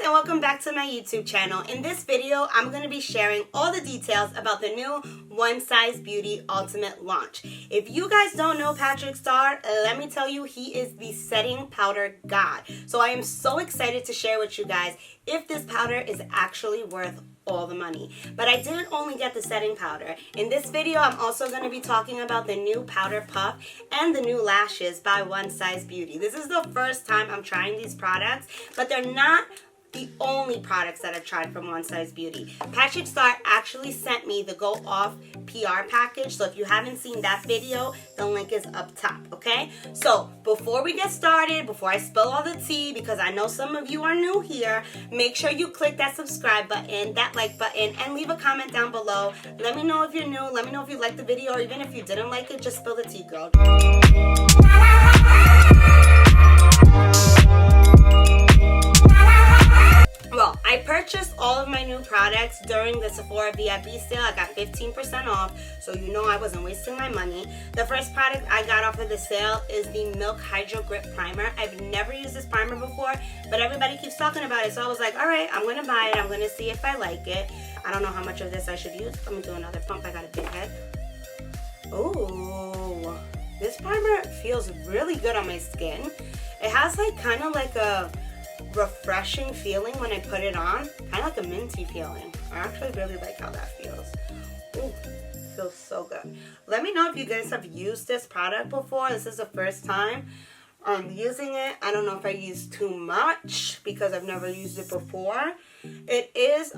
and welcome back to my YouTube channel. In this video, I'm going to be sharing all the details about the new One Size Beauty Ultimate launch. If you guys don't know Patrick Starrr, let me tell you, he is the setting powder god. So I am so excited to share with you guys if this powder is actually worth all the money. But I didn't only get the setting powder. In this video, I'm also going to be talking about the new powder puff and the new lashes by One Size Beauty. This is the first time I'm trying these products, but they're not the only products that I've tried from One Size Beauty. Patrick Starrr actually sent me the Go Off PR package, so if you haven't seen that video, the link is up top, okay? So before we get started, before I spill all the tea, because I know some of you are new here, make sure you click that subscribe button, that like button, and leave a comment down below. Let me know if you're new, let me know if you liked the video, or even if you didn't like it, just spill the tea, girl. Well, I purchased all of my new products during the Sephora VIP sale. I got 15% off, so you know I wasn't wasting my money. The first product I got off of the sale is the Milk Hydro Grip Primer. I've never used this primer before, but everybody keeps talking about it, so I was like, all right, I'm going to buy it. I'm going to see if I like it. I don't know how much of this I should use. Let me do another pump. I got a big head. Ooh, this primer feels really good on my skin. It has like kind of like a refreshing feeling when I put it on, kind of like a minty feeling. I actually really like how that feels. Ooh, feels so good. Let me know if you guys have used this product before. This is the first time I'm using it. I don't know if I use too much because I've never used it before. It is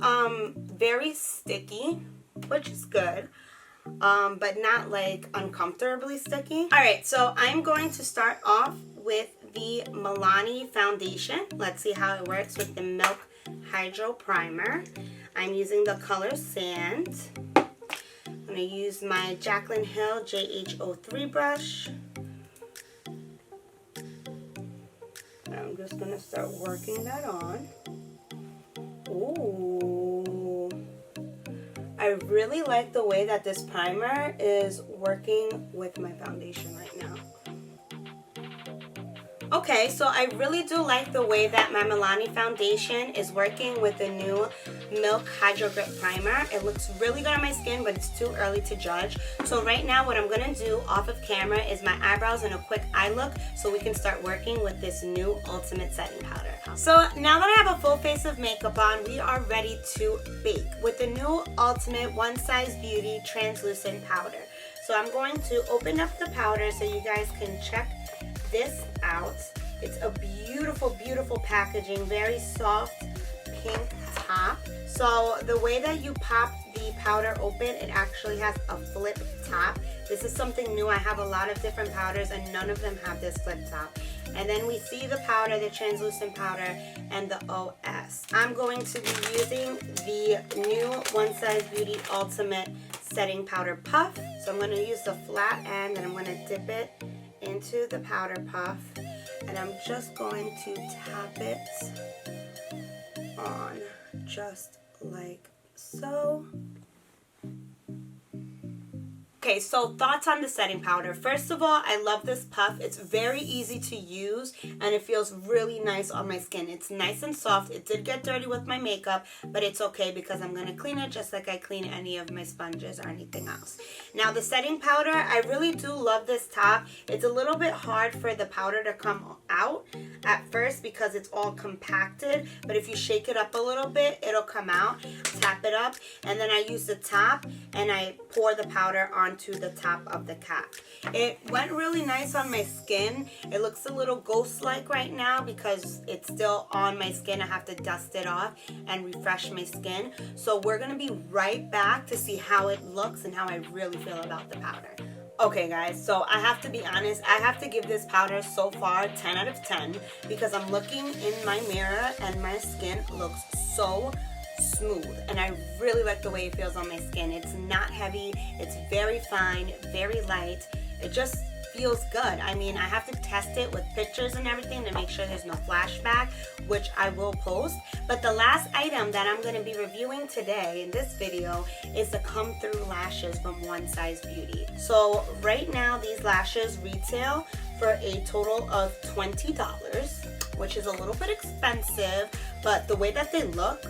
very sticky, which is good, but not like uncomfortably sticky. All right, so I'm going to start off with the Milani foundation. Let's see how it works with the Milk Hydro Primer. I'm using the color Sand. I'm going to use my Jaclyn Hill JH03 brush. I'm just going to start working that on. Ooh. I really like the way that this primer is working with my foundation right now. Okay, so I really do like the way that my Milani foundation is working with the new Milk Hydro Grip Primer. It looks really good on my skin, but it's too early to judge. So right now what I'm going to do off of camera is my eyebrows and a quick eye look so we can start working with this new Ultimate Setting Powder. So now that I have a full face of makeup on, we are ready to bake with the new Ultimate One Size Beauty Translucent Powder. So I'm going to open up the powder so you guys can check this out. It's a beautiful, beautiful packaging, very soft pink top. So the way that you pop the powder open, it actually has a flip top. This is something new. I have a lot of different powders and none of them have this flip top. And then we see the powder, the translucent powder, and the OS. I'm going to be using the new One Size Beauty Ultimate Setting Powder Puff. So I'm going to use the flat end and I'm going to dip it into the powder puff, and I'm just going to tap it on just like so. Okay, so thoughts on the setting powder. First of all, I love this puff. It's very easy to use and it feels really nice on my skin. It's nice and soft. It did get dirty with my makeup, but it's okay because I'm going to clean it just like I clean any of my sponges or anything else. Now the setting powder, I really do love this top. It's a little bit hard for the powder to come out at first because it's all compacted, but if you shake it up a little bit, it'll come out. Tap it up, and then I use the top and I pour the powder onto the top of the cap. It went really nice on my skin. It looks a little ghost-like right now because it's still on my skin. I have to dust it off and refresh my skin. So we're gonna be right back to see how it looks and how I really feel about the powder. Okay guys, so I have to be honest, I have to give this powder so far 10 out of 10 because I'm looking in my mirror and my skin looks so smooth and I really like the way it feels on my skin. It's not heavy, it's very fine, very light. It just feels good. I mean, I have to test it with pictures and everything to make sure there's no flashback, which I will post. But the last item that I'm going to be reviewing today in this video is the Come Through lashes from One Size Beauty. So right now these lashes retail for a total of $20, which is a little bit expensive, But the way that they look,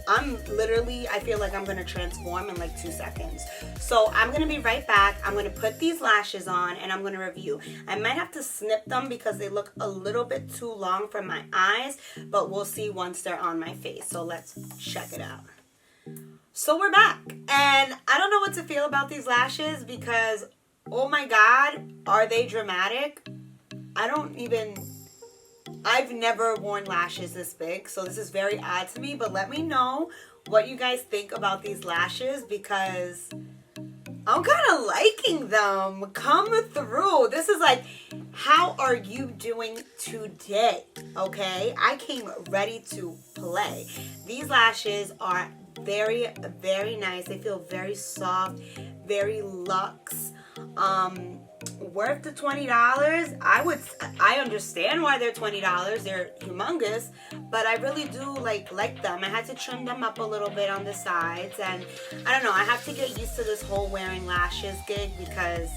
I feel like I'm going to transform in like 2 seconds. So I'm going to be right back. I'm going to put these lashes on and I'm going to review. I might have to snip them because they look a little bit too long for my eyes, but we'll see once they're on my face. So let's check it out. So we're back, and I don't know what to feel about these lashes because, oh my God, are they dramatic? I've never worn lashes this big, so this is very odd to me, but let me know what you guys think about these lashes because I'm kind of liking them. Come through. This is like, how are you doing today? Okay, I came ready to play. These lashes are very, very nice. They feel very soft, very luxe. Worth the $20. I understand why they're $20. They're humongous, but I really do like them. I had to trim them up a little bit on the sides, and I don't know, I have to get used to this whole wearing lashes gig because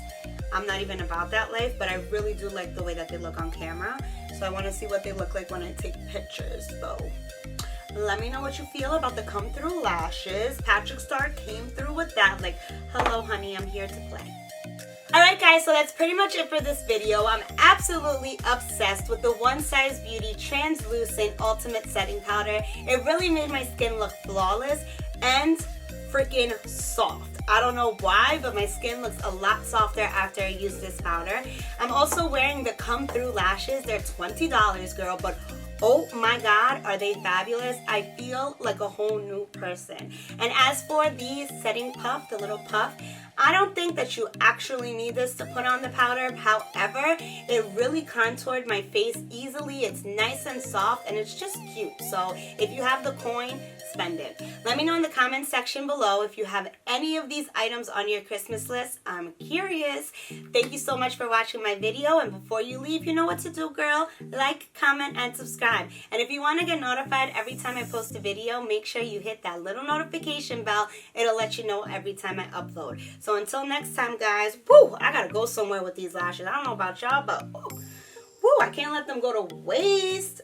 I'm not even about that life, but I really do like the way that they look on camera. So I want to see what they look like when I take pictures. So let me know what you feel about the come through lashes. Patrick Starrr came through with that, like, hello honey, I'm here to play. Alright guys, so that's pretty much it for this video. I'm absolutely obsessed with the One Size Beauty Translucent Ultimate Setting Powder. It really made my skin look flawless and freaking soft. I don't know why, but my skin looks a lot softer after I use this powder. I'm also wearing the Come Through lashes. They're $20, girl, but oh my God, are they fabulous? I feel like a whole new person. And as for the setting puff, the little puff, I don't think that you actually need this to put on the powder. However, it really contoured my face easily. It's nice and soft and it's just cute. So if you have the coin, spend it. Let me know in the comment section below if you have any of these items on your Christmas list. I'm curious. Thank you so much for watching my video. And before you leave, you know what to do, girl. Like, comment, and subscribe. And if you want to get notified every time I post a video, make sure you hit that little notification bell. It'll let you know every time I upload. So until next time, guys, woo, I gotta go somewhere with these lashes. I don't know about y'all, but woo, I can't let them go to waste.